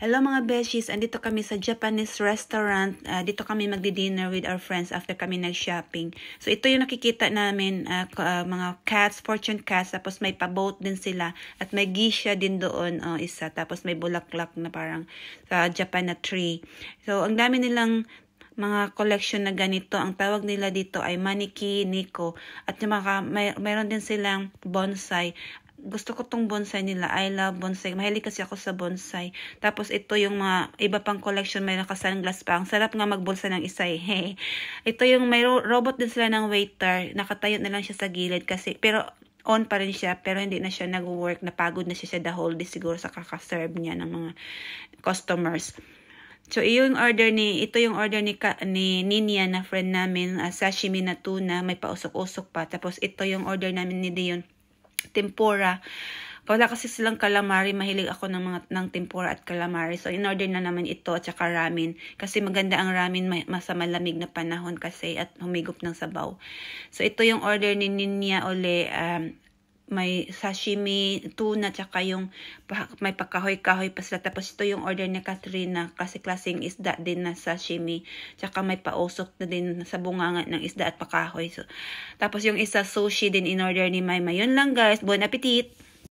Hello mga beshies, andito kami sa Japanese restaurant. Dito kami magdi-dinner with our friends after kami nag-shopping. So ito yung nakikita namin, mga cats, fortune cats, tapos may pa-boat din sila at may geisha din doon, isa. Tapos may bulaklak na parang sa Japan na tree. So ang dami nilang mga collection na ganito. Ang tawag nila dito ay maniki, niko. At mayroon din silang bonsai. Gusto ko tong bonsai nila. I love bonsai. Mahilig kasi ako sa bonsai. Tapos ito yung mga iba pang collection. May naka-sunglass pa. Ang sarap nga magbulsa ng isa eh. Ito yung may robot din sila ng waiter. Nakatayo na lang siya sa gilid kasi. Pero on pa rin siya. Pero hindi na siya nag-work. Napagod na siya the whole day siguro sa kakaserve niya ng mga customers. So, ito yung order ni Ninya na friend namin, sashimi na tuna, may pausok-usok pa. Tapos, ito yung order namin ni Dion, tempura. Wala kasi silang calamari, mahilig ako ng tempura at calamari. So, in-order na naman ito at saka ramen. Kasi maganda ang ramen sa malamig na panahon kasi at humigop ng sabaw. So, ito yung order ni Ninya uli, may sashimi, tuna, tsaka yung may pagkahoy-kahoy pa sila. Tapos ito yung order ni Katrina kasi klaseng isda din na sashimi. Tsaka may pausok na din sa bunganga ng isda at pakahoy. So, tapos yung isa sushi din in order ni Mayma. Yun lang guys. Bon appetit!